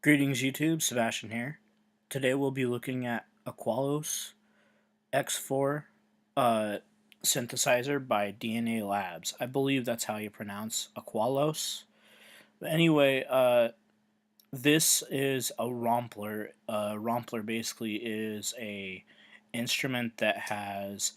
Greetings YouTube, Sebastian here. Today we'll be looking at Aquios X4 synthesizer by DNA Labs. I believe that's how you pronounce Aquilos. But anyway, this is a rompler. A rompler basically is a instrument that has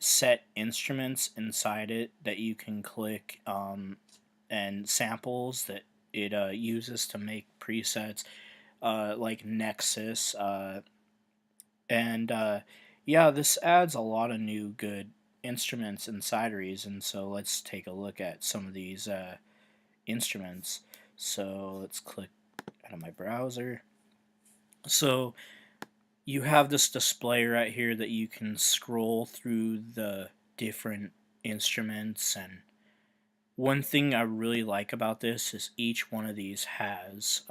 set instruments inside it that you can click and samples that it uses to make presets like Nexus and yeah, this adds a lot of new good instruments and cideries, and so let's take a look at some of these instruments. So let's click out of my browser. So you have this display right here that you can scroll through the different instruments, and one thing I really like about this is each one of these has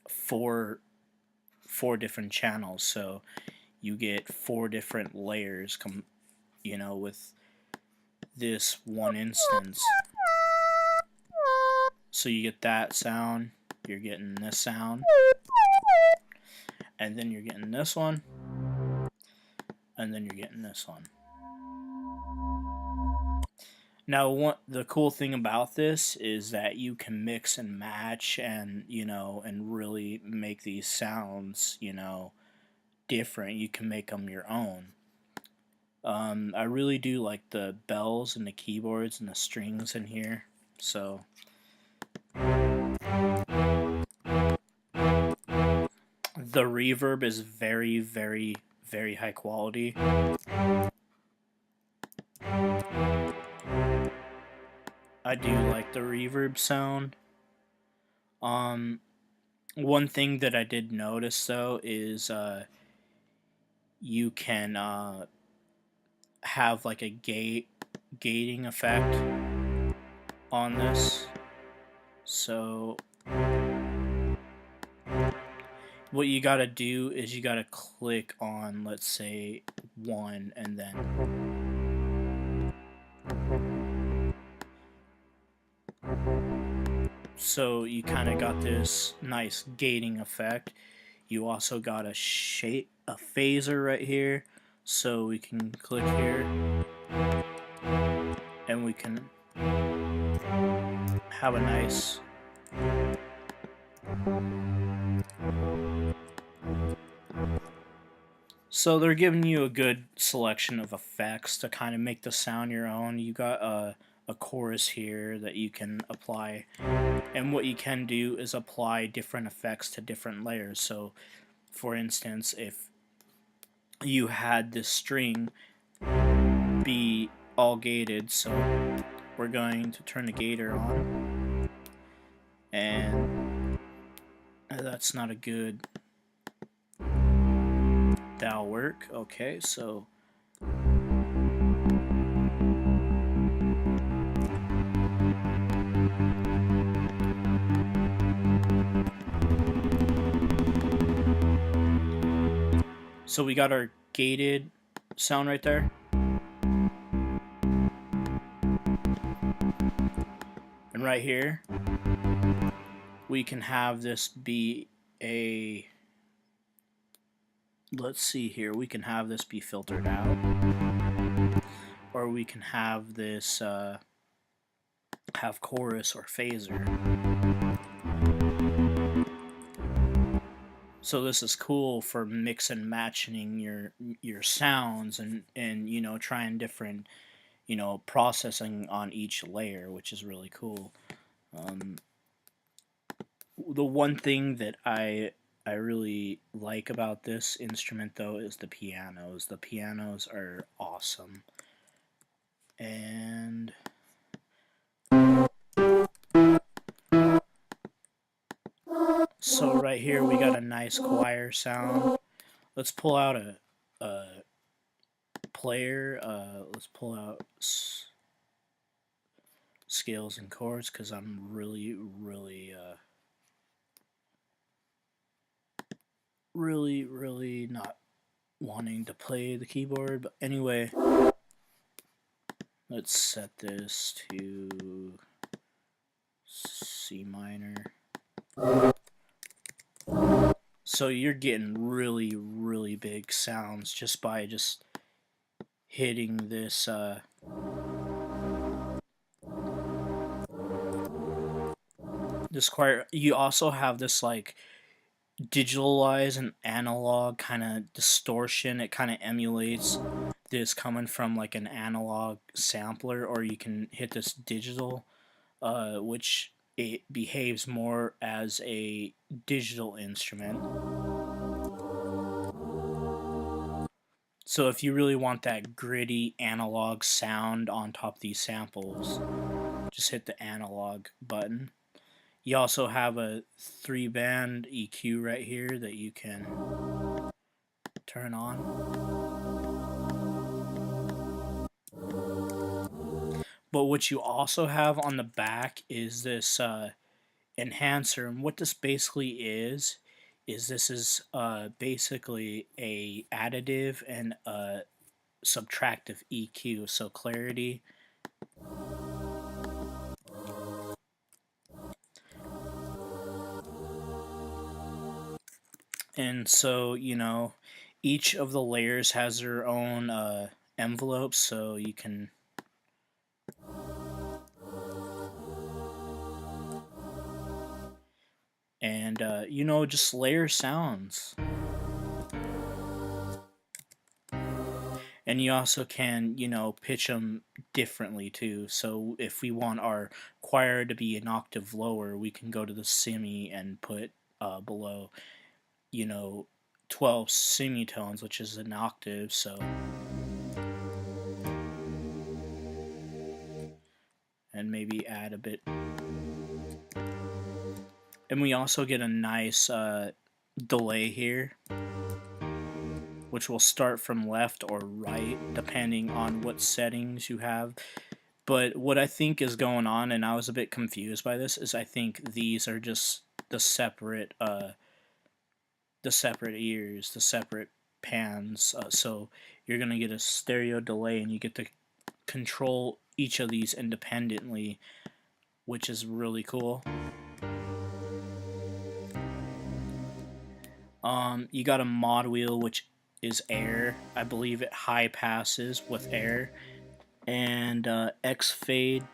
four different channels, so you get four different layers with this one instance. So you get that sound, you're getting this sound, and then you're getting this one, and then you're getting this one. Now, the cool thing about this is that you can mix and match and really make these sounds, different. You can make them your own. I really do like the bells and the keyboards and the strings in here. So the reverb is very, very, very high quality. I do like the reverb sound. One thing that I did notice though is you can have like a gating effect on this. So what you gotta do is you gotta click on, let's say, 1, and then so you kind of got this nice gating effect. You also got a phaser right here, so we can click here and we can have a nice so they're giving you a good selection of effects to kind of make the sound your own. You got a chorus here that you can apply, and what you can do is apply different effects to different layers. So for instance, if you had this string be all gated, so we're going to turn the gator on, and that's not a good, that'll work. Okay, so we got our gated sound right there. And right here, we can have this be a, let's see here, we can have this be filtered out. Or we can have this have chorus or phaser. So this is cool for mix and matching your sounds and trying different processing on each layer, which is really cool. The one thing that I really like about this instrument though is the pianos. The pianos are awesome. And so right here we got a nice choir sound. Let's pull out a player. Let's pull out scales and chords because I'm really not wanting to play the keyboard. But anyway, let's set this to C minor. So you're getting really, really big sounds just by just hitting this this choir. You also have this like digitalize and analog kind of distortion. It kind of emulates this coming from like an analog sampler, or you can hit this digital, which it behaves more as a digital instrument. So if you really want that gritty analog sound on top of these samples, just hit the analog button. You also have a 3-band EQ right here that you can turn on. But what you also have on the back is this enhancer, and what this basically is this is basically a additive and a subtractive EQ. So clarity, and so each of the layers has their own envelopes, so you can and just layer sounds. And you also can, pitch them differently too. So if we want our choir to be an octave lower, we can go to the semi and put below, 12 semitones, which is an octave. So, and maybe add a bit. And we also get a nice delay here, which will start from left or right depending on what settings you have. But what I think is going on, and I was a bit confused by this, is I think these are just the separate ears, the separate pans. So you're gonna get a stereo delay, and you get to control each of these independently, which is really cool. You got a mod wheel, which is air. I believe it high passes with air. And X fade,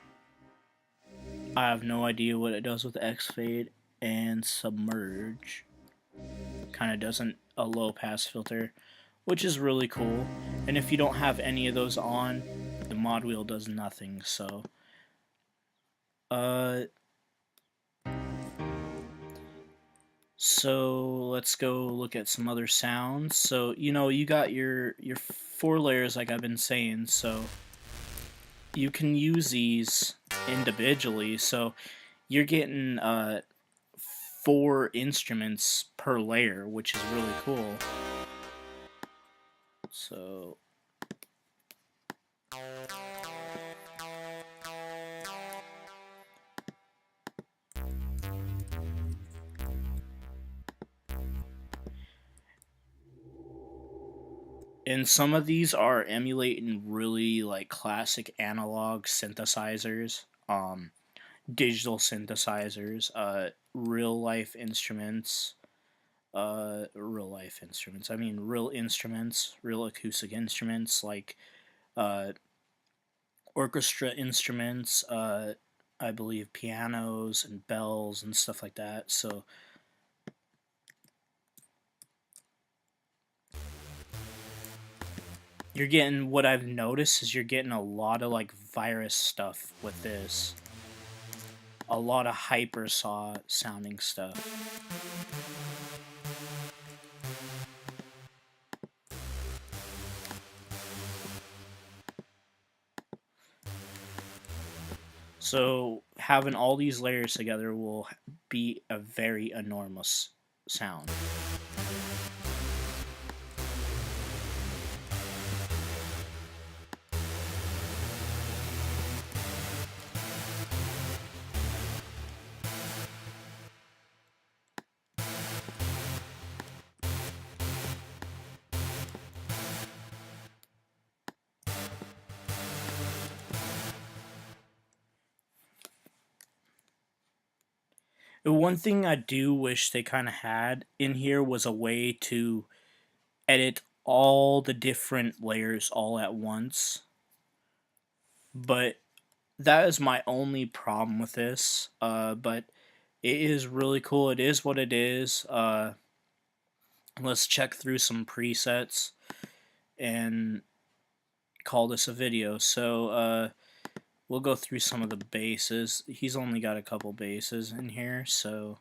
I have no idea what it does with X fade. And submerge kind of doesn't a low pass filter, which is really cool. And if you don't have any of those on, the mod wheel does nothing. So let's go look at some other sounds. So you got your 4 layers like I've been saying, so you can use these individually. So you're getting 4 instruments per layer, which is really cool. So and some of these are emulating really like classic analog synthesizers, digital synthesizers, real life instruments, I mean real instruments, real acoustic instruments like orchestra instruments, I believe pianos and bells and stuff like that. So you're getting, what I've noticed is you're getting a lot of like virus stuff with this. A lot of hyper saw sounding stuff. So having all these layers together will be a very enormous sound. One thing I do wish they kind of had in here was a way to edit all the different layers all at once. But that is my only problem with this. But it is really cool. It is what it is. Let's check through some presets and call this a video. So we'll go through some of the basses. He's only got a couple basses in here, so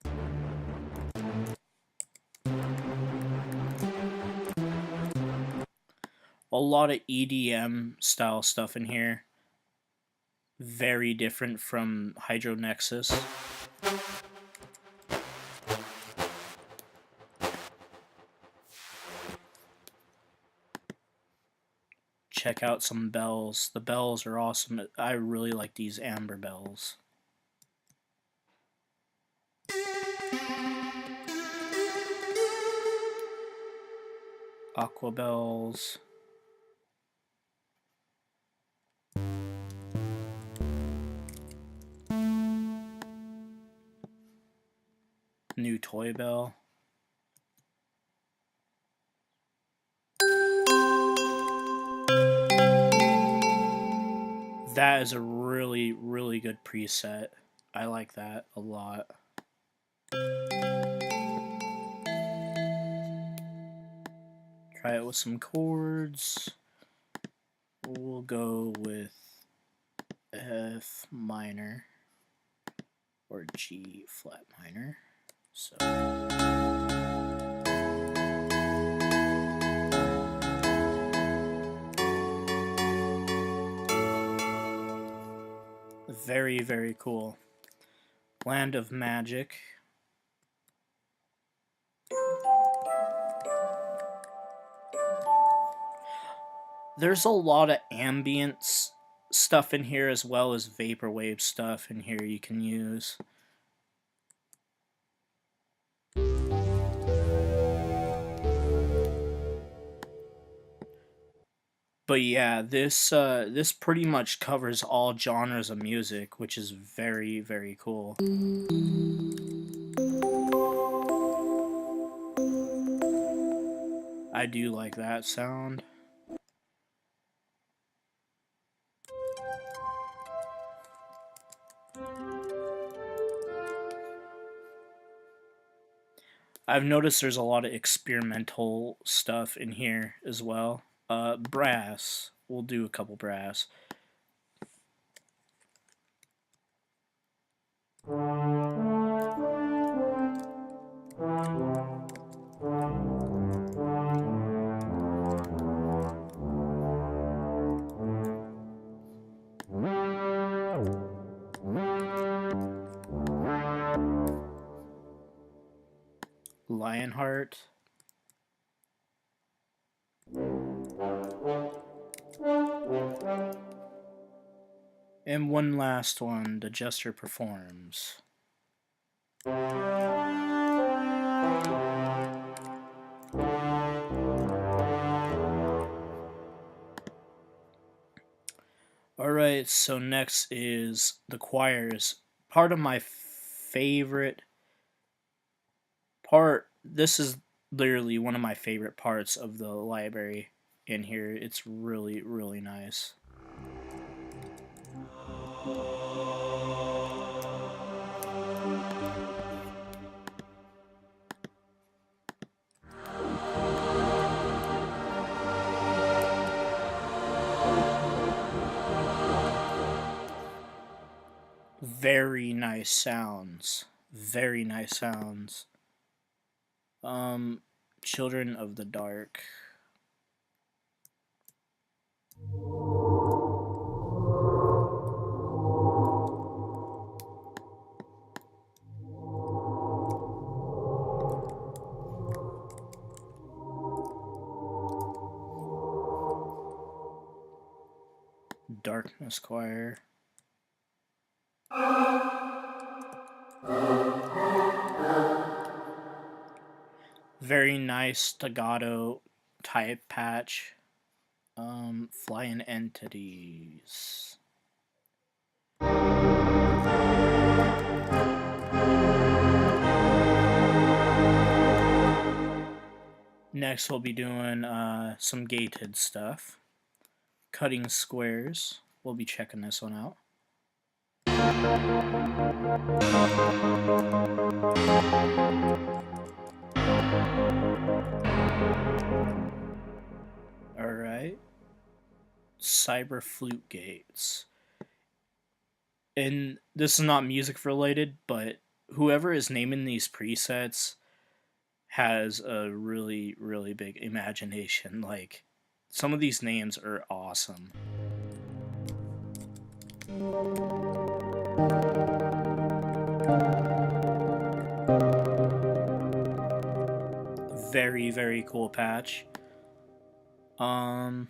a lot of EDM style stuff in here. Very different from Hydro Nexus. Check out some bells. The bells are awesome. I really like these amber bells. Aqua bells. New toy bell. That is a really, really good preset. I like that a lot. Try it with some chords. We'll go with F minor or G flat minor. So very, very cool. Land of Magic. There's a lot of ambience stuff in here as well as vaporwave stuff in here you can use. But yeah, this pretty much covers all genres of music, which is very, very cool. I do like that sound. I've noticed there's a lot of experimental stuff in here as well. Brass. We'll do a couple brass. Lionheart. And one last one, the Jester Performs. Alright, so next is the choirs. Part of my favorite part, this is literally one of my favorite parts of the library in here. It's really, really nice. Very nice sounds. Very nice sounds. Children of the Dark. Darkness Choir. Very nice staccato type patch. Flying Entities. Next, we'll be doing some gated stuff. Cutting squares. We'll be checking this one out. Alright. Cyber flute gates. And this is not music related, but whoever is naming these presets has a really, really big imagination. Like, some of these names are awesome. Very, very cool patch. And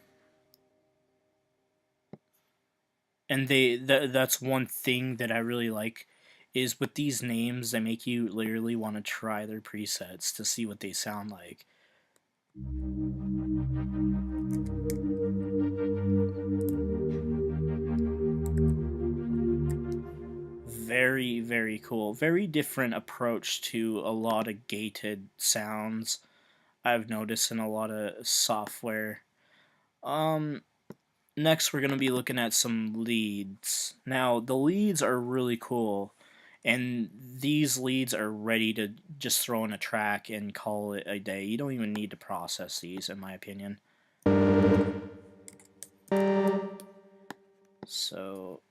that's one thing that I really like, is with these names, they make you literally want to try their presets to see what they sound like. Very, very cool. Very different approach to a lot of gated sounds I've noticed in a lot of software. Next, we're going to be looking at some leads. Now, the leads are really cool, and these leads are ready to just throw in a track and call it a day. You don't even need to process these, in my opinion. So,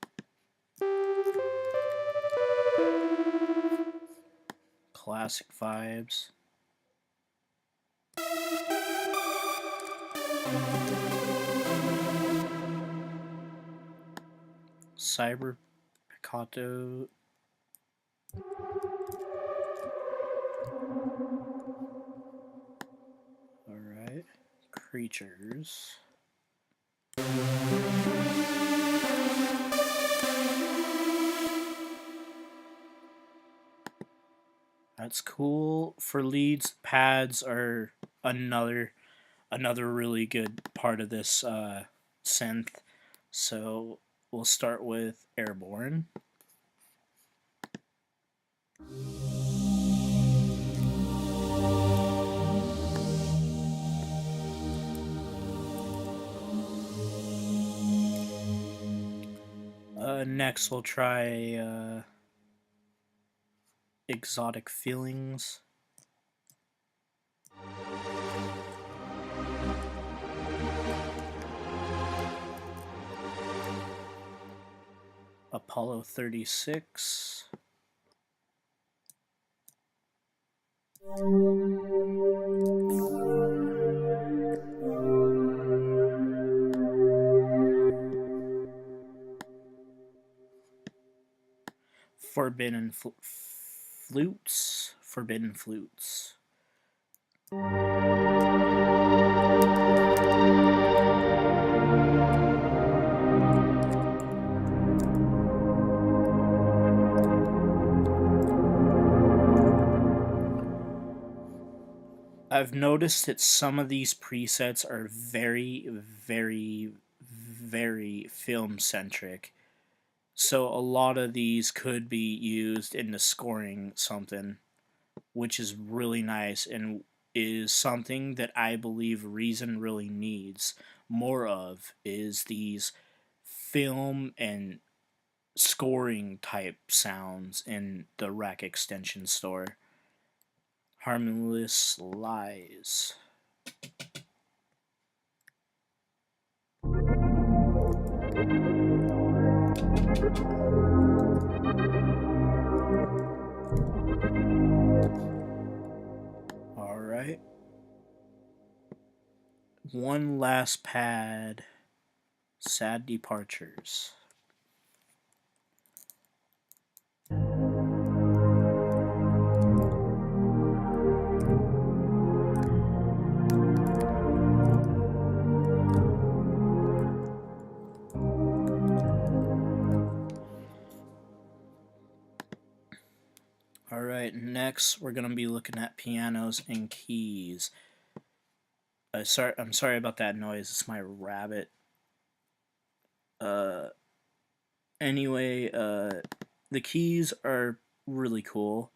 classic vibes. Cyber Piccato. Alright. Creatures. That's cool. For leads, pads are another really good part of this synth. So we'll start with Airborne. Next we'll try Exotic Feelings. Apollo 36. Forbidden Flutes. Forbidden Flutes. I've noticed that some of these presets are very, very, very film-centric. So a lot of these could be used into scoring something, which is really nice and is something that I believe Reason really needs more of, is these film and scoring type sounds in the Rack Extension store. Harmless Lies. Alright. One last pad. Sad Departures. Alright, next we're going to be looking at pianos and keys. I'm sorry about that noise, it's my rabbit. Anyway, the keys are really cool.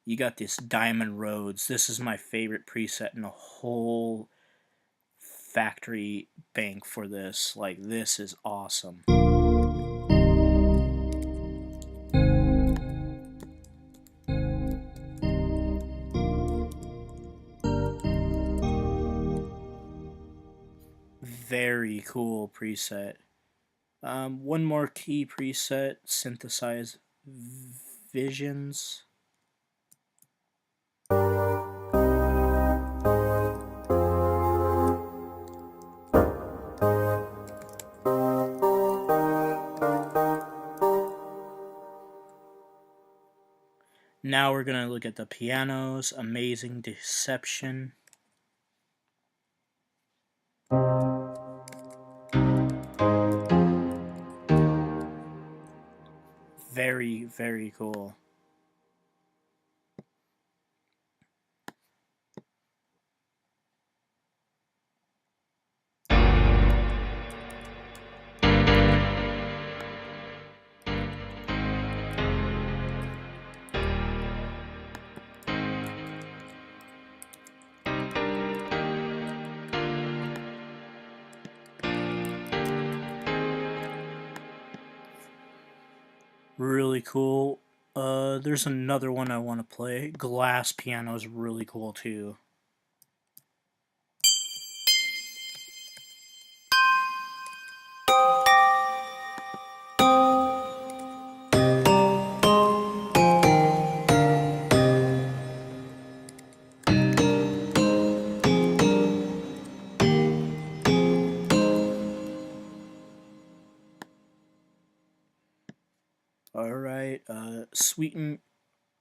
You got this Diamond Roads. This is my favorite preset in the whole factory bank for this. Like, this is awesome. Very cool preset. One more key preset, synthesize visions. Now we're going to look at the pianos. Amazing Deception. Very, very cool. Really cool. There's another one I want to play. Glass piano is really cool too. Alright,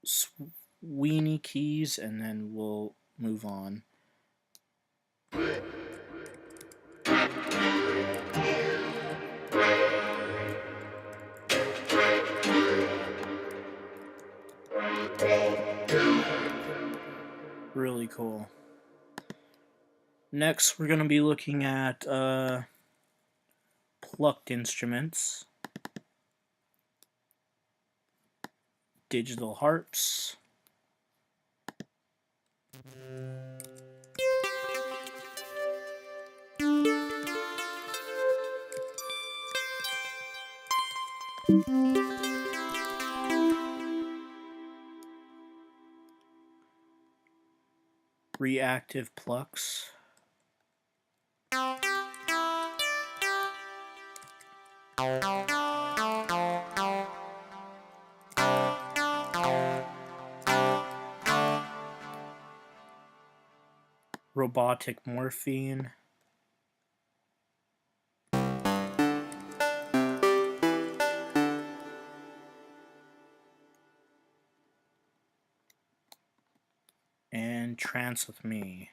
Sweeney keys, and then we'll move on. Really cool. Next, we're going to be looking at plucked instruments. Digital harps. Reactive plucks. Robotic morphine. And Trance with Me.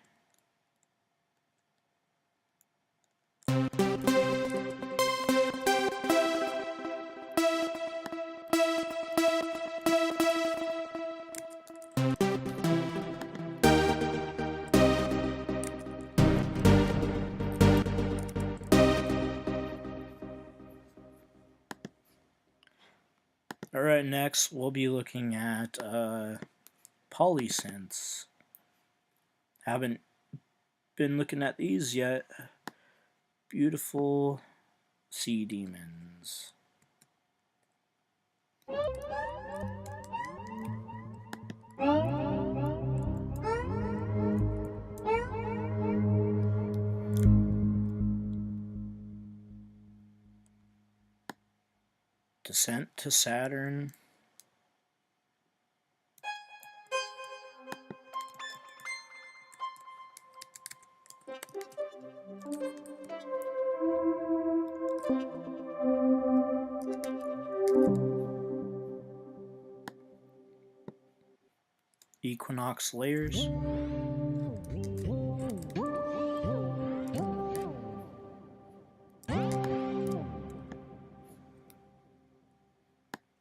Alright, next we'll be looking at polysynths. Haven't been looking at these yet. Beautiful Sea Demons. Descent to Saturn. Equinox Layers.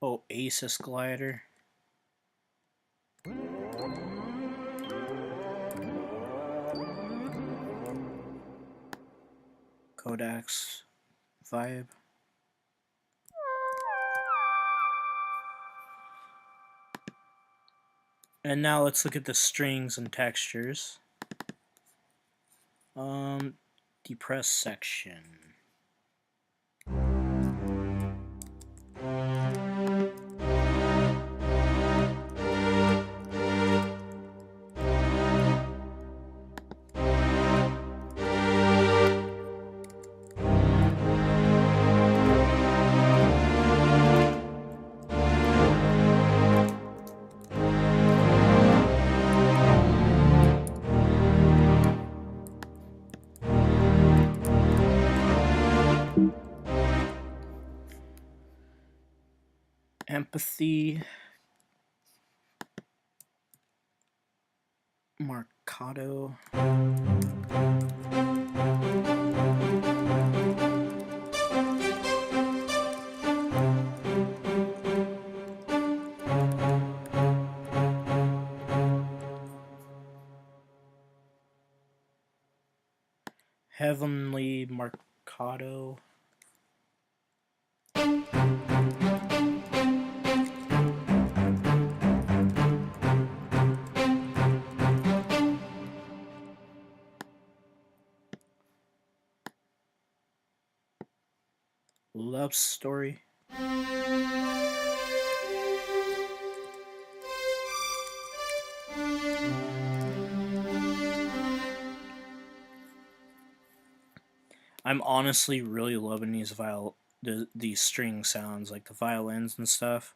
Oh, Asus Glider. Kodak's Vibe. And now let's look at the strings and textures. Depress section. Empathy. Marcato. Heavenly Marcato. Love Story. I'm honestly really loving these string sounds, like the violins and stuff.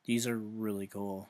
These are really cool.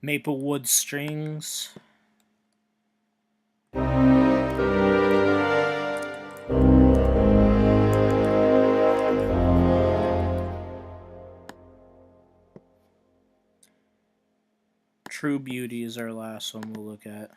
Maplewood strings. True Beauty is our last one we'll look at.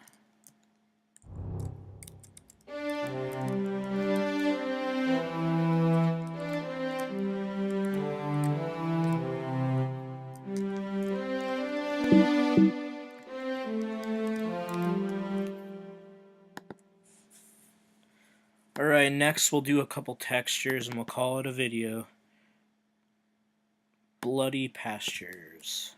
Alright, next we'll do a couple textures and we'll call it a video. Bloody Pastures.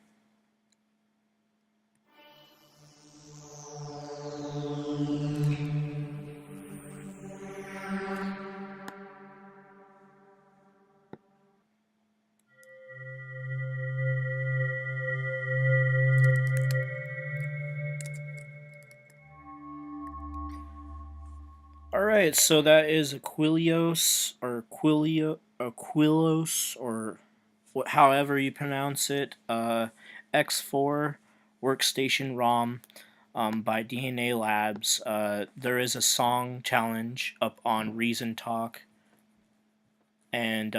Alright, so that is Aquilos, or however you pronounce it, X4 Workstation ROM by DNA Labs. There is a song challenge up on Reason Talk, and